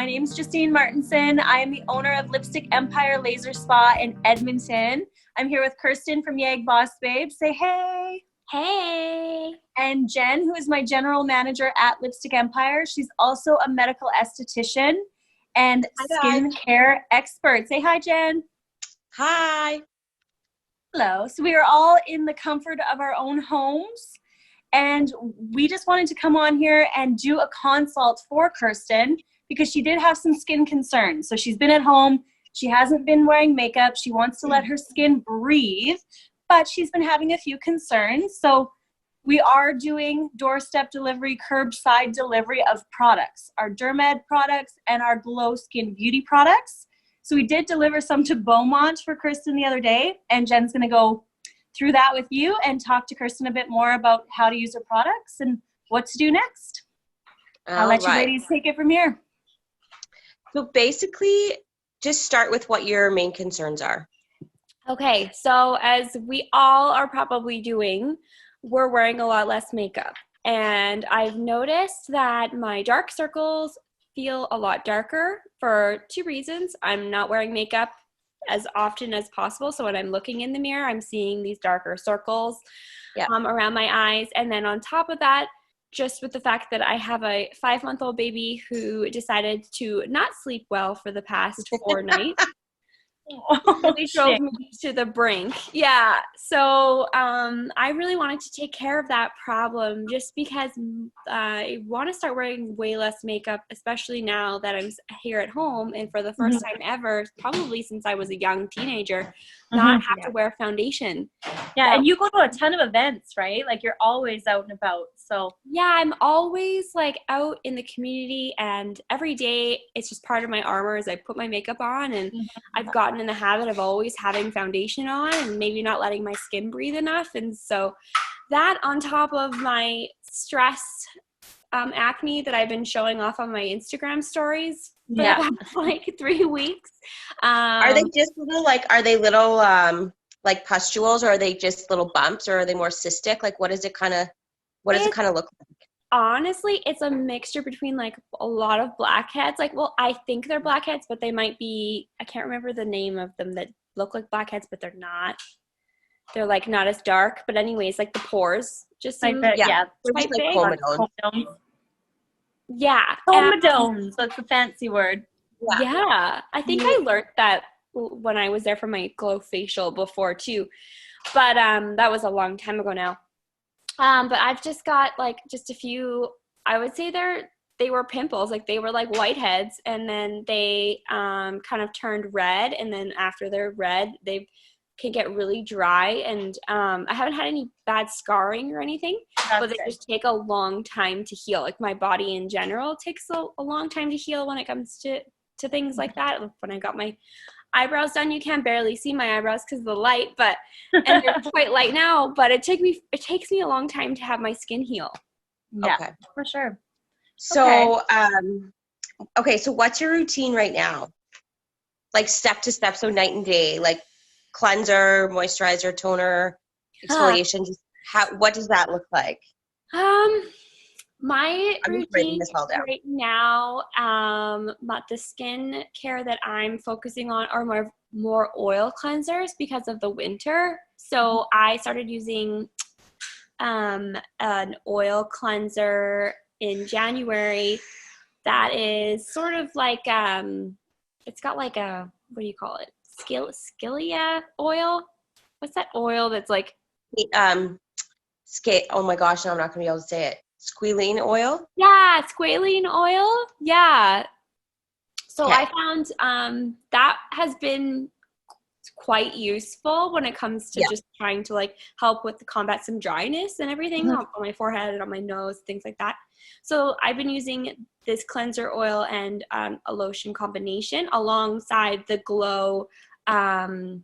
My name is Justine Martinson. I am the owner of Lipstick Empire LaserSpa in Edmonton. I'm here with Kirsten from YBB Boss Babe. Say hey. Hey. And Jen, who is my general manager at Lipstick Empire. She's also a medical esthetician and skincare expert. Say hi, Jen. Hi. Hello. So we are all in the comfort of our own homes. And we just wanted to come on here and do a consult for Kirsten because she did have some skin concerns. So she's been at home. She hasn't been wearing makeup. She wants to let her skin breathe, but she's been having a few concerns. So we are doing doorstep delivery, curbside delivery of products, our Dermed products and our Glow Skin Beauty products. So we did deliver some to Beaumont for Kirsten the other day, and Jen's going to go through that with you and talk to Kirsten a bit more about how to use her products and what to do next. I'll let you ladies take it from here. So basically, just start with what your main concerns are. Okay, so as we all are probably doing, we're wearing a lot less makeup. And I've noticed that my dark circles feel a lot darker for two reasons. I'm not wearing makeup as often as possible. So when I'm looking in the mirror, I'm seeing these darker circles around my eyes. And then on top of that, just with the fact that I have a 5-month-old baby who decided to not sleep well for the past 4 nights. Really drove me to the brink. Yeah. So I really wanted to take care of that problem just because I want to start wearing way less makeup, especially now that I'm here at home and for the first time ever, probably since I was a young teenager, not have to wear foundation. Yeah, and you go to a ton of events, right? Like you're always out and about. So yeah, I'm always like out in the community, and every day it's just part of my armor as I put my makeup on, and I've gotten in the habit of always having foundation on and maybe not letting my skin breathe enough. And so that on top of my stress acne that I've been showing off on my Instagram stories for the past like 3 weeks. Are they just little like pustules, or are they just little bumps, or are they more cystic? Like what does it kind of look like? Honestly, it's a mixture between like a lot of blackheads. Like, well, I think they're blackheads, but they might be, I can't remember the name of them that look like blackheads, but they're not. They're like not as dark, but anyways, like the pores just seem, they're quite just like big. comedones. Yeah. Comedones, that's a fancy word. Yeah. I think I learned that when I was there for my glow facial before too. But that was a long time ago now. But I've just got like just a few, I would say they were pimples, like they were like whiteheads, and then they kind of turned red, and then after they're red, they can get really dry, and I haven't had any bad scarring or anything, but they just take a long time to heal. Like my body in general takes a long time to heal when it comes to things like that. When I got my eyebrows done, you can barely see my eyebrows because of the light, and they're quite light now, but it takes me a long time to have my skin heal. Yeah, for sure. So so what's your routine right now, like step to step? So night and day, like cleanser, moisturizer, toner, exfoliation. What does that look like? My routine right now, the skin care that I'm focusing on are more oil cleansers because of the winter. So I started using an oil cleanser in January that is sort of like it's got like a, what do you call it? Scalia oil? What's that oil that's like oh my gosh, now I'm not gonna be able to say it. Squalene oil? Yeah, squalene oil. Yeah. So I found that has been quite useful when it comes to just trying to like help with combat some dryness and everything on my forehead and on my nose, things like that. So I've been using this cleanser oil and a lotion combination alongside the glow. You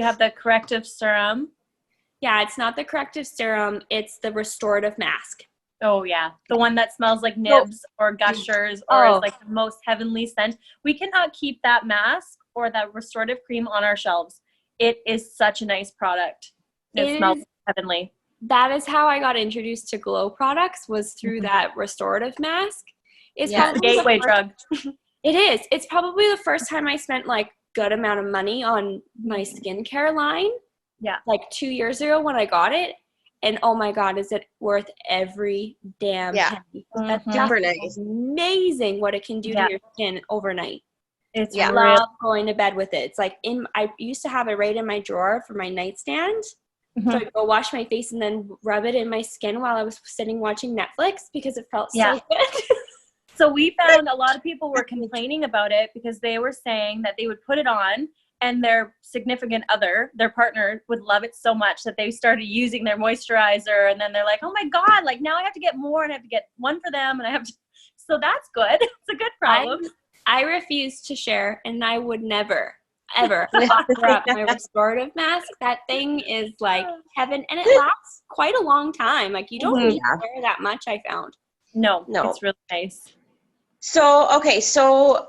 have the corrective serum. Yeah, it's not the corrective serum. It's the restorative mask. Oh, yeah. The one that smells like nibs or gushers or is like the most heavenly scent. We cannot keep that mask or that restorative cream on our shelves. It is such a nice product. It smells heavenly. that is how I got introduced to glow products, was through that restorative mask. It's It's the gateway drug. It is. It's probably the first time I spent like good amount of money on my skincare line. Yeah. Like 2 years ago when I got it. And oh my God, is it worth every damn penny? That's Super nice. amazing what it can do to your skin overnight. It's I love going to bed with it. It's like I used to have it right in my drawer for my nightstand. So I'd go wash my face and then rub it in my skin while I was sitting watching Netflix because it felt so good. So we found a lot of people were complaining about it because they were saying that they would put it on and their significant other, their partner, would love it so much that they started using their moisturizer, and then they're like, oh my God, like now I have to get more and I have to get one for them, and I have to, so that's good. It's a good problem. I refuse to share, and I would never, ever offer up my restorative mask. That thing is like heaven, and it lasts quite a long time. Like you don't need to wear that much, I found. No, it's really nice. So, okay, so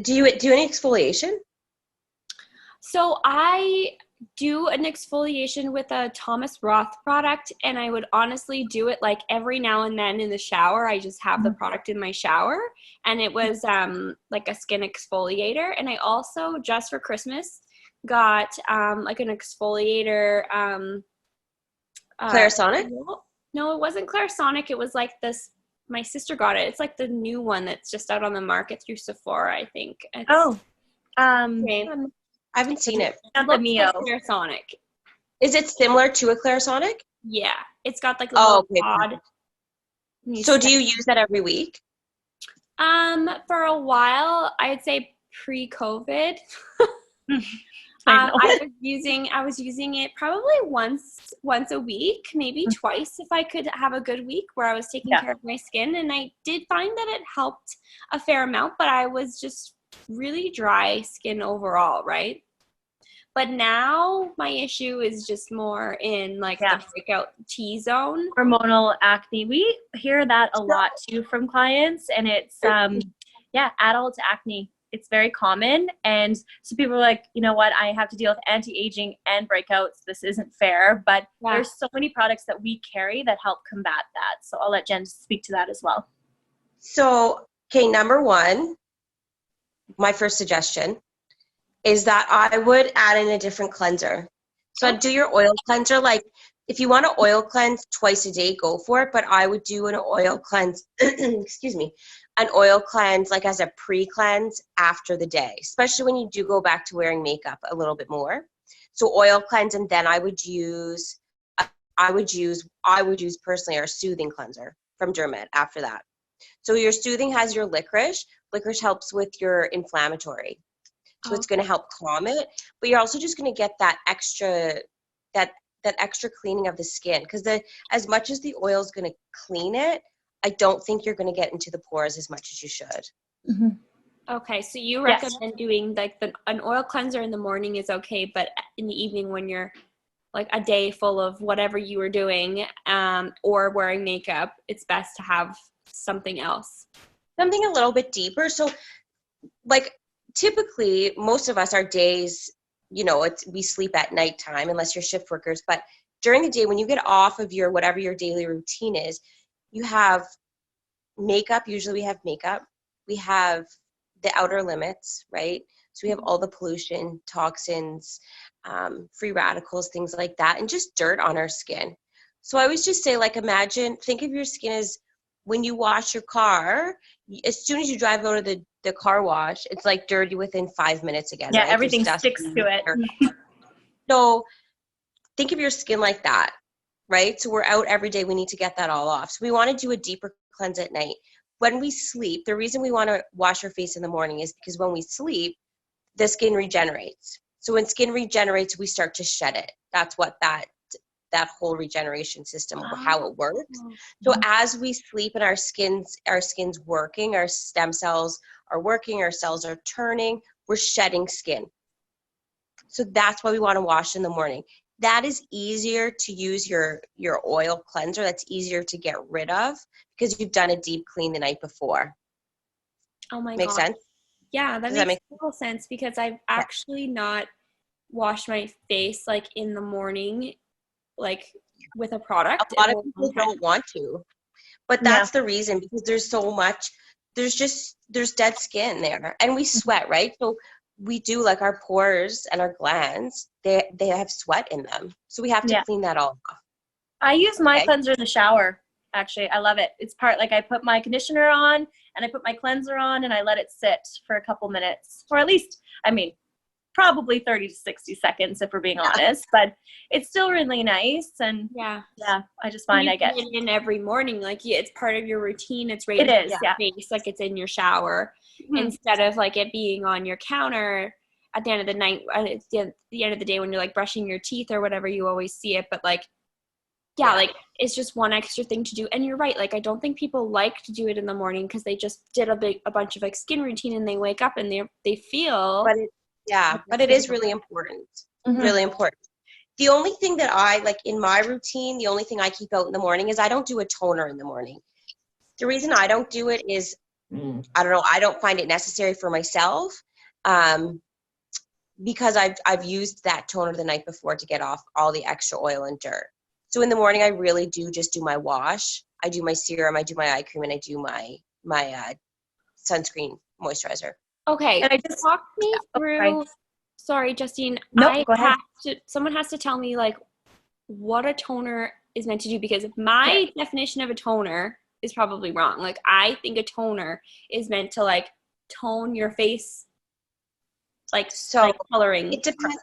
do you do any exfoliation? So I do an exfoliation with a Thomas Roth product, and I would honestly do it like every now and then in the shower. I just have the product in my shower, and it was like a skin exfoliator. And I also, just for Christmas, got like an exfoliator. Clarisonic? No, it wasn't Clarisonic. It was like this. My sister got it. It's like the new one that's just out on the market through Sephora, I think. It's, I haven't seen it. Not the Mio. like Clarisonic. Is it similar to a Clarisonic? Yeah, it's got like a little pod. So do you use that every week? For a while, I'd say pre-COVID. I was using it probably once a week, maybe twice if I could have a good week where I was taking care of my skin. And I did find that it helped a fair amount, but I was just really dry skin overall, right? But now my issue is just more in like the breakout T-zone. Hormonal acne. We hear that a lot too from clients, and it's adult acne. It's very common, and so people are like, you know what, I have to deal with anti-aging and breakouts. This isn't fair, but there's so many products that we carry that help combat that. So I'll let Jen speak to that as well. So, okay, number one, my first suggestion is that I would add in a different cleanser. So I'd do your oil cleanser. Like if you want to oil cleanse twice a day, go for it. But I would do an oil cleanse, excuse me, an oil cleanse like as a pre-cleanse after the day, especially when you do go back to wearing makeup a little bit more. So oil cleanse, and then I would use personally our soothing cleanser from Dermot after that. So your soothing has your licorice. Licorice helps with your inflammatory. So it's going to help calm it, but you're also just going to get that extra cleaning of the skin, because as much as the oil is going to clean it, I don't think you're going to get into the pores as much as you should. Okay, so you recommend doing like an oil cleanser in the morning is okay, but in the evening when you're like a day full of whatever you were doing or wearing makeup, it's best to have something else. Something a little bit deeper. So like typically most of us, our days, we sleep at nighttime unless you're shift workers, but during the day when you get off of your whatever your daily routine is, you have makeup. Usually we have makeup. We have the outer limits, right? So we have all the pollution, toxins, free radicals, things like that, and just dirt on our skin. So I always just say, like, think of your skin as when you wash your car, as soon as you drive out of the car wash, it's like dirty within 5 minutes again. Yeah, right? everything sticks to it. So think of your skin like that, right? So we're out every day. We need to get that all off. So we want to do a deeper cleanse at night. When we sleep, the reason we want to wash our face in the morning is because when we sleep, the skin regenerates. So when skin regenerates, we start to shed it. That's what that whole regeneration system, how it works. So as we sleep and our skin's working, our stem cells are working, our cells are turning, we're shedding skin. So that's why we want to wash in the morning. That is easier to use your oil cleanser. That's easier to get rid of because you've done a deep clean the night before. Oh my God. Make sense? Yeah, that makes total sense because I've actually not wash my face like in the morning, like with a product. A lot of people don't want to, but that's the reason, because there's so much, there's dead skin there, and we sweat, right? So we do, like, our pores and our glands, they have sweat in them, so we have to clean that all off. I use my cleanser in the shower. Actually, I love it. It's like I put my conditioner on and I put my cleanser on and I let it sit for a couple minutes, or at least, I mean, probably 30 to 60 seconds if we're being honest, but it's still really nice. And I just find I get it in every morning. Like, it's part of your routine. It's right in your face, like it's in your shower, instead of like it being on your counter at the end of the night, at the end of the day when you're like brushing your teeth or whatever, you always see it. But like, like it's just one extra thing to do. And you're right. Like, I don't think people like to do it in the morning because they just did a bunch of like skin routine and they wake up and they feel. But it is really important. Really important. The only thing that I like in my routine, the only thing I keep out in the morning is I don't do a toner in the morning. The reason I don't do it is, I don't know, I don't find it necessary for myself, because I've used that toner the night before to get off all the extra oil and dirt. So in the morning, I really do just do my wash. I do my serum, I do my eye cream, and I do my sunscreen moisturizer. Okay, and talk me through. Sorry, Justine. No, go ahead. Someone has to tell me like what a toner is meant to do, because my definition of a toner is probably wrong. Like, I think a toner is meant to like tone your face, like coloring. It depends.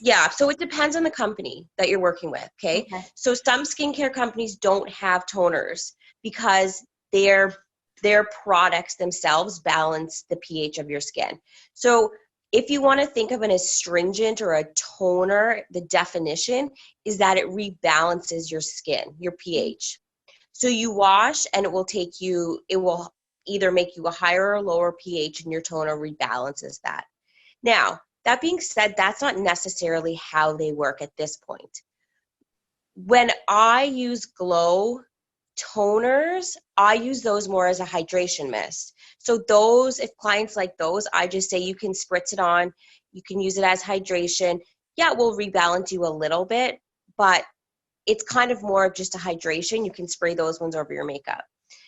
Yeah, so it depends on the company that you're working with, okay? So some skincare companies don't have toners because their products themselves balance the pH of your skin. So if you want to think of an astringent or a toner, the definition is that it rebalances your skin, your pH. So you wash and it will either make you a higher or lower pH, and your toner rebalances that. Now, that being said, that's not necessarily how they work at this point. When I use glow toners, I use those more as a hydration mist. So those, if clients like those, I just say you can spritz it on, you can use it as hydration. Yeah, it will rebalance you a little bit, but it's kind of more of just a hydration. You can spray those ones over your makeup.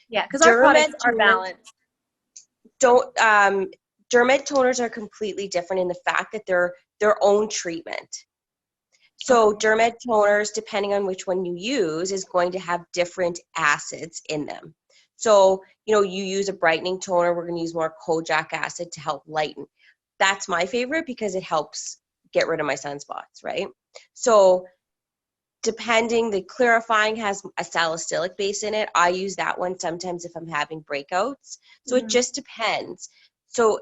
Yeah, because our products are balanced. Dermid toners are completely different in the fact that they're their own treatment. So dermid toners, depending on which one you use, is going to have different acids in them. So, you use a brightening toner, we're going to use more kojic acid to help lighten. That's my favorite because it helps get rid of my sunspots, right? So the clarifying has a salicylic base in it. I use that one sometimes if I'm having breakouts. So it just depends. So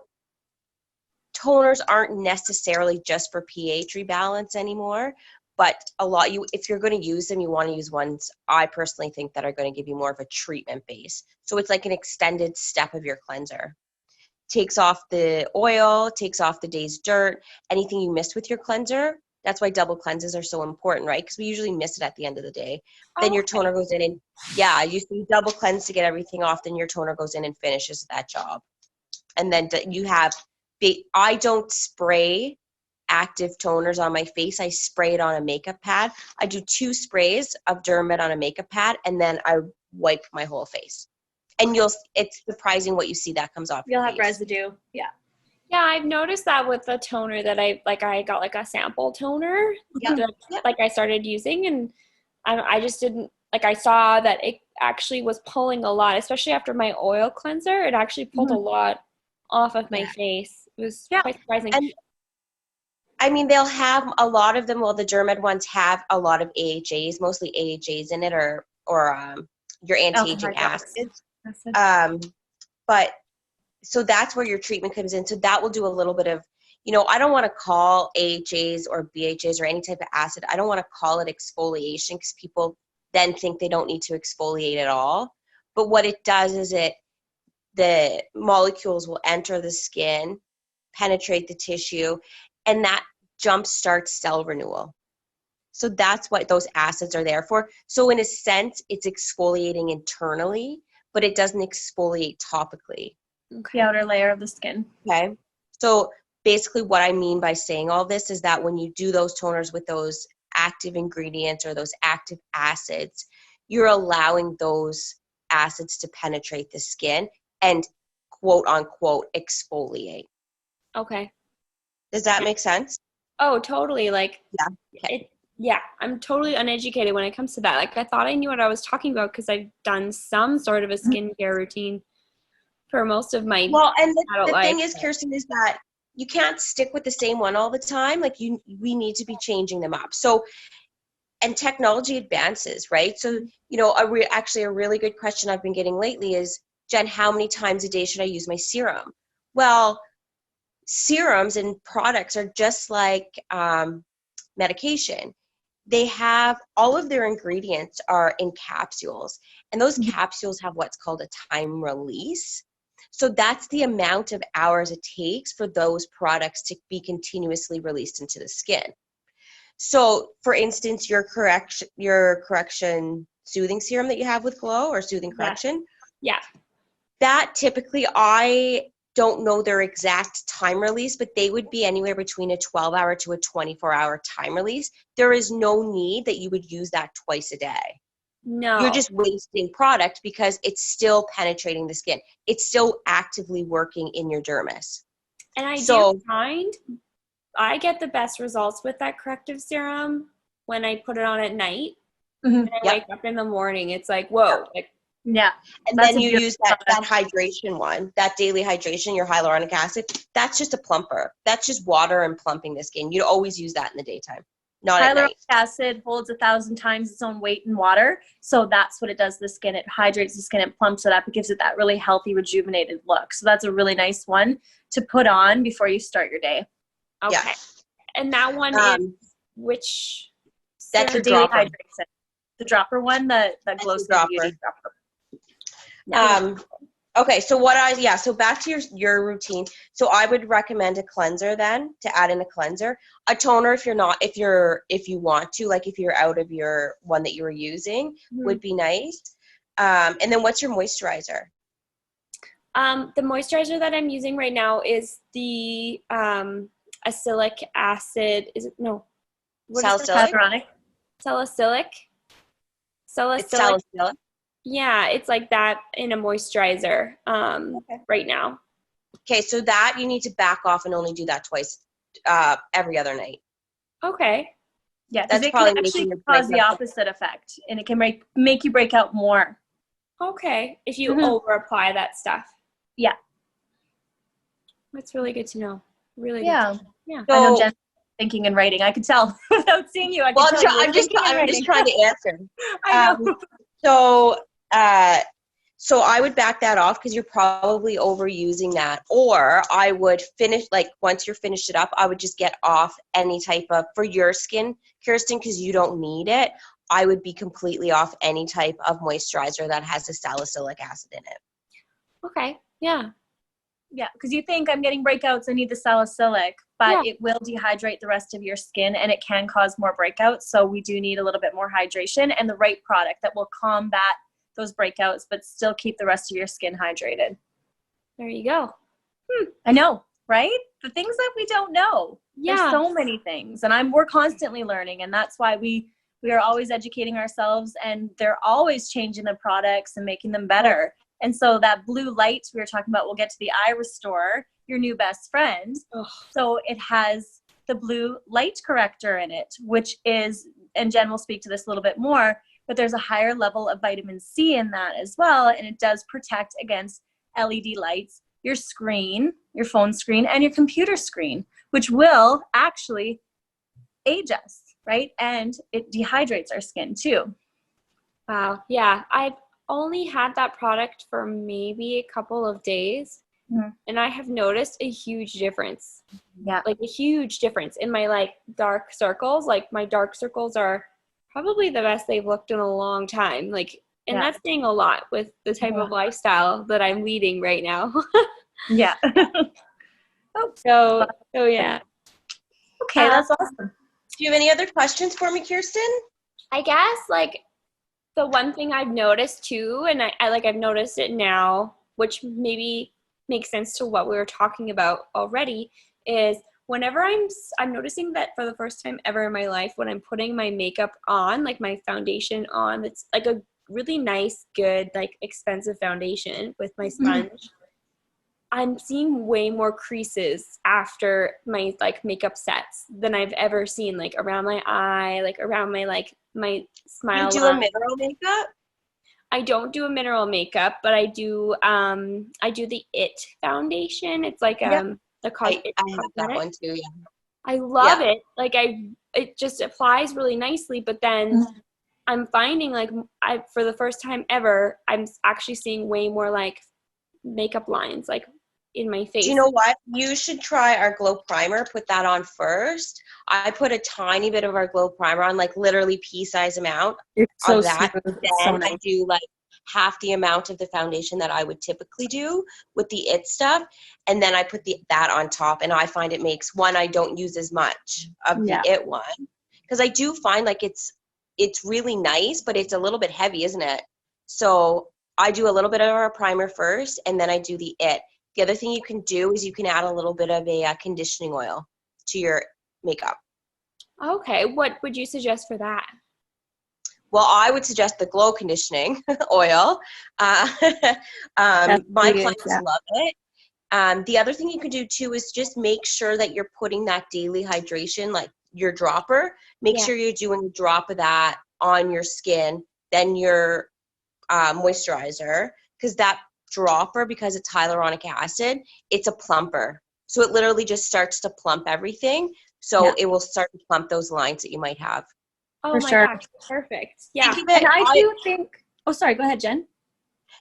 toners aren't necessarily just for pH rebalance anymore, but if you're going to use them, you want to use ones I personally think that are going to give you more of a treatment base. So it's like an extended step of your cleanser. Takes off the oil, takes off the day's dirt, anything you missed with your cleanser. That's why double cleanses are so important, right? Because we usually miss it at the end of the day. Then your toner goes in and, you double cleanse to get everything off. Then your toner goes in and finishes that job. And then I don't spray active toners on my face. I spray it on a makeup pad. I do 2 sprays of Dermid on a makeup pad, and then I wipe my whole face. And it's surprising what you see that comes off You'll your have face. residue. Yeah. Yeah, I've noticed that with the toner that I got like a sample toner that I started using, and I just didn't, I saw that it actually was pulling a lot, especially after my oil cleanser. It actually pulled a lot off of my face. It was quite surprising. And I mean, they'll have a lot of them. Well, the Dermid ones have a lot of AHAs, mostly AHAs in it, or your anti-aging acids. But so that's where your treatment comes in. So that will do a little bit of, I don't want to call AHAs or BHAs or any type of acid, I don't want to call it exfoliation because people then think they don't need to exfoliate at all. But what it does is the molecules will enter the skin, penetrate the tissue, and that jump starts cell renewal. So that's what those acids are there for. So in a sense, it's exfoliating internally, but it doesn't exfoliate topically. The outer layer of the skin. Okay. So basically what I mean by saying all this is that when you do those toners with those active ingredients or those active acids, you're allowing those acids to penetrate the skin and quote unquote exfoliate. Okay. Does that make sense? Oh, totally. Like, Yeah. Okay. I'm totally uneducated when it comes to that. Like, I thought I knew what I was talking about because I've done some sort of a skincare routine for most of my and adult the life. thing is, Kirsten, is that you can't stick with the same one all the time. Like we need to be changing them up. So, and technology advances, right? So, actually a really good question I've been getting lately is, Jen, how many times a day should I use my serum? Well, serums and products are just like medication. They have all of their ingredients are in capsules, and those capsules have what's called a time release. So that's the amount of hours it takes for those products to be continuously released into the skin. So, for instance, your correction soothing serum that you have with Glow, or soothing correction, that typically, I don't know their exact time release, but they would be anywhere between a 12-hour to a 24-hour time release. There is no need that you would use that twice a day. No. You're just wasting product because it's still penetrating the skin. It's still actively working in your dermis. And I do find I get the best results with that corrective serum when I put it on at night. And I wake up in the morning. It's like, whoa. And then you use that hydration one, that daily hydration, your hyaluronic acid. That's just a plumper. That's just water and plumping the skin. You'd always use that in the daytime, not at night. Hyaluronic acid holds 1,000 times its own weight in water. So that's what it does to the skin. It hydrates the skin, it plumps it up. It gives it that really healthy, rejuvenated look. So that's a really nice one to put on before you start your day. Okay. Yeah. And that one is which? That's your daily dropper. hydration. The dropper one, that glows the beauty dropper. Okay, so so back to your routine. So I would recommend a cleanser then, to add in a cleanser. A toner if you want to, like if you're out of your one that you were using, would be nice. And then what's your moisturizer? The moisturizer that I'm using right now is the acylic acid. Is it no? Salicylic? Salicylic. It's salicylic. Yeah, it's like that in a moisturizer right now. Okay, so that you need to back off and only do that twice, every other night. Okay. Yeah, that's probably actually cause the opposite effect, and it can make you break out more. Okay, if you over apply that stuff. Yeah. That's really good to know. Really good. Yeah. So, I know Jen's thinking and writing. I could tell without seeing you. I'm just trying to answer. I know. So I would back that off because you're probably overusing that. Or I would finish, once you're finished it up, I would just get off any type of, for your skin, Kirsten, because you don't need it, I would be completely off any type of moisturizer that has a salicylic acid in it. Okay, yeah. Yeah, because you think I'm getting breakouts, I need the salicylic, but it will dehydrate the rest of your skin and it can cause more breakouts. So we do need a little bit more hydration and the right product that will combat those breakouts, but still keep the rest of your skin hydrated. There you go. I know, right? The things that we don't know. Yeah. There's so many things, and we're constantly learning, and that's why we are always educating ourselves, and they're always changing the products and making them better. And so that blue light we were talking about, we'll get to the eye restore, your new best friend. Ugh. So it has the blue light corrector in it, which is, and Jen will speak to this a little bit more, but there's a higher level of vitamin C in that as well. And it does protect against LED lights, your screen, your phone screen, and your computer screen, which will actually age us, right? And it dehydrates our skin too. Wow. Yeah. I've only had that product for maybe a couple of days. Mm-hmm. And I have noticed a huge difference. Yeah. Like a huge difference in my dark circles. Like my dark circles are probably the best they've looked in a long time. And that's saying a lot with the type of lifestyle that I'm leading right now. Yeah. So yeah. Okay, that's awesome. Do you have any other questions for me, Kirsten? I guess the one thing I've noticed too, and I've noticed it now, which maybe makes sense to what we were talking about already, is whenever I'm noticing that for the first time ever in my life, when I'm putting my makeup on, like my foundation on, it's like a really nice, good, like expensive foundation with my sponge. I'm seeing way more creases after my like makeup sets than I've ever seen, like around my eye, like around my like my smile. You do a mineral makeup? I don't do a mineral makeup, but I do the It foundation. It's like the I have that one too, yeah. I love it. Like it just applies really nicely, but then I'm finding like for the first time ever, I'm actually seeing way more like makeup lines like in my face. Do you know what? You should try our glow primer. Put that on first. I put a tiny bit of our glow primer on, like literally pea-size amount of that. Then I do like half the amount of the foundation that I would typically do with the It stuff, and then I put that on top, and I find it makes one, I don't use as much of the It one, because I do find like it's really nice, but it's a little bit heavy, isn't it? So I do a little bit of our primer first, and then I do the It. The other thing you can do is you can add a little bit of a conditioning oil to your makeup. Okay, what would you suggest for that? Well, I would suggest the glow conditioning oil. My clients love it. The other thing you could do too is just make sure that you're putting that daily hydration, like your dropper. Make sure you're doing a drop of that on your skin, then your moisturizer, because that dropper, because it's hyaluronic acid, it's a plumper. So it literally just starts to plump everything. So it will start to plump those lines that you might have. Oh my gosh, perfect. Yeah. And I do think, oh, sorry, go ahead, Jen.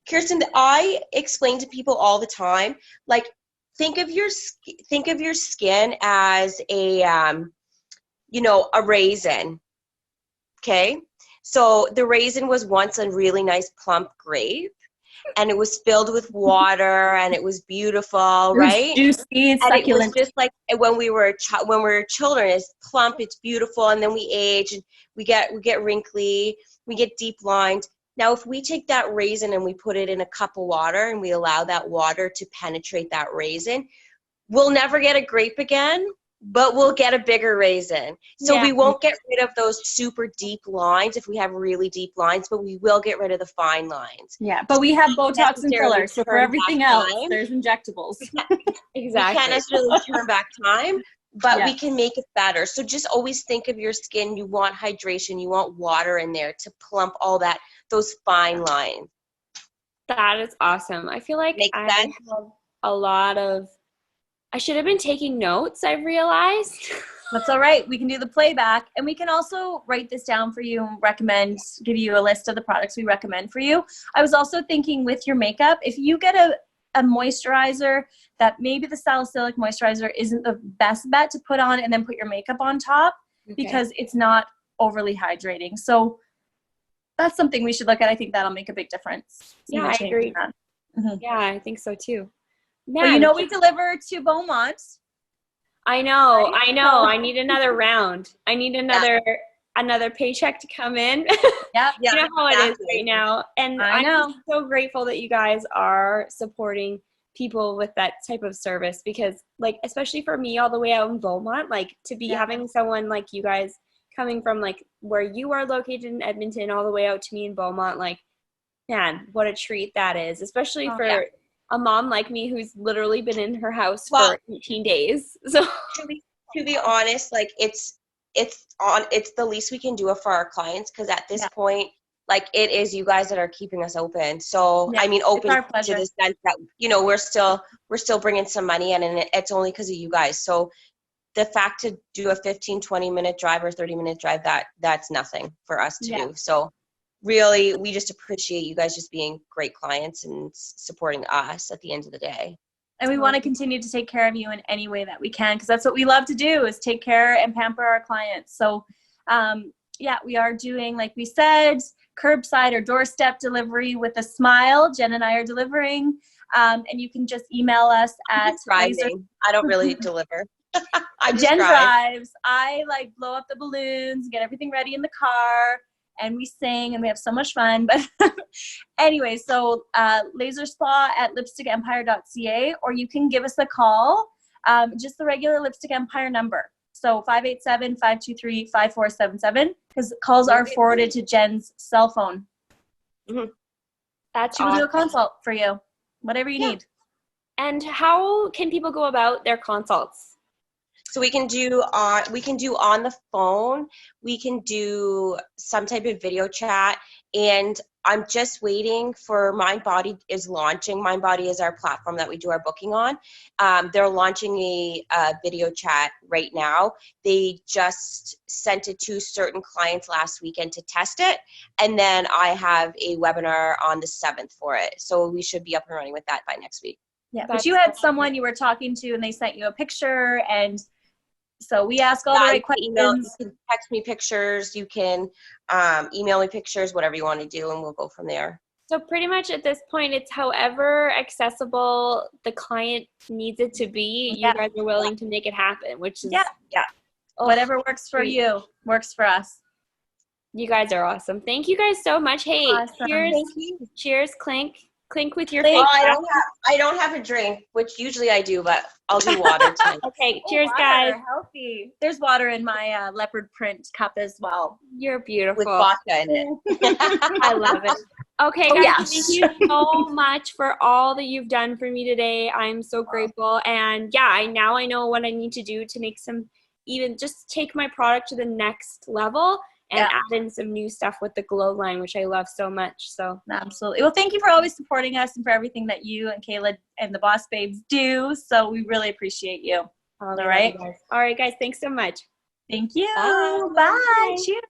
Kirsten, I explain to people all the time, like, think of your skin as a, a raisin. Okay. So the raisin was once a really nice plump grape, and it was filled with water, and it was beautiful, right? Juicy, and succulent. It was just like when we were children, it's plump, it's beautiful, and then we age and we get wrinkly, we get deep lines. Now, if we take that raisin and we put it in a cup of water and we allow that water to penetrate that raisin, we'll never get a grape again, but we'll get a bigger raisin. So we won't get rid of those super deep lines if we have really deep lines, but we will get rid of the fine lines. Yeah, but we have Botox and fillers, so for everything else, there's injectables. Exactly. We can't necessarily turn back time, but we can make it better. So just always think of your skin. You want hydration. You want water in there to plump all those fine lines. That is awesome. I feel like I have a lot of, I should have been taking notes, I've realized. That's all right. We can do the playback, and we can also write this down for you and give you a list of the products we recommend for you. I was also thinking with your makeup, if you get a moisturizer that maybe the salicylic moisturizer isn't the best bet to put on and then put your makeup on top because it's not overly hydrating. So that's something we should look at. I think that'll make a big difference. Yeah, I agree. Yeah, I think so too. Man, well, we deliver to Beaumont. I know. I need another round. I need another paycheck to come in. Yeah, you know how it is right now. And I'm so grateful that you guys are supporting people with that type of service, because like, especially for me all the way out in Beaumont, like to be having someone like you guys coming from like where you are located in Edmonton all the way out to me in Beaumont, like, man, what a treat that is, especially for a mom like me who's literally been in her house for 18 days. So to be honest, like it's the least we can do for our clients, because at this point, like, it is you guys that are keeping us open. So I mean, open to the sense that we're still bringing some money in, and it's only because of you guys. So the fact to do a 15-20 minute drive or 30-minute drive, that's nothing for us to do. So really, we just appreciate you guys just being great clients and supporting us at the end of the day. And we want to continue to take care of you in any way that we can, because that's what we love to do, is take care and pamper our clients. So we are doing, like we said, curbside or doorstep delivery with a smile. Jen and I are delivering. And you can just email us at driving. I don't really deliver. Jen drives. I like blow up the balloons, get everything ready in the car, and we sing and we have so much fun. But anyway, so LaserSpa at lipstickempire.ca, or you can give us a call just the regular Lipstick Empire number. So 587-523-5477, because calls are forwarded to Jen's cell phone. Mm-hmm. That's She will do a consult for you, whatever you need. And how can people go about their consults? So we can do on the phone, we can do some type of video chat, and I'm just waiting for MindBody is launching. MindBody is our platform that we do our booking on. They're launching a video chat right now. They just sent it to certain clients last weekend to test it, and then I have a webinar on the 7th for it. So we should be up and running with that by next week. Yeah, but you had someone you were talking to and they sent you a picture, and so we ask all the right questions. You can text me pictures, you can email me pictures, whatever you want to do, and we'll go from there. So pretty much at this point, it's however accessible the client needs it to be. You guys are willing to make it happen, which is whatever works for you works for us. You guys are awesome. Thank you guys so much. Hey, cheers! Thank you. Cheers, clink. Clink with your Oh, face. I don't have a drink, which usually I do, but I'll do water tonight. Okay, cheers, water, guys. Healthy. There's water in my leopard print cup as well. You're beautiful. With vodka in it. I love it. Okay, guys, thank you so much for all that you've done for me today. I'm so grateful. And yeah, I know what I need to do to make just take my product to the next level and add in some new stuff with the Glow line, which I love so much. So absolutely. Well, thank you for always supporting us and for everything that you and Kayla and the Boss Babes do. So we really appreciate you. All right. All right, guys. Thanks so much. Thank you. Bye. Bye. Cheers.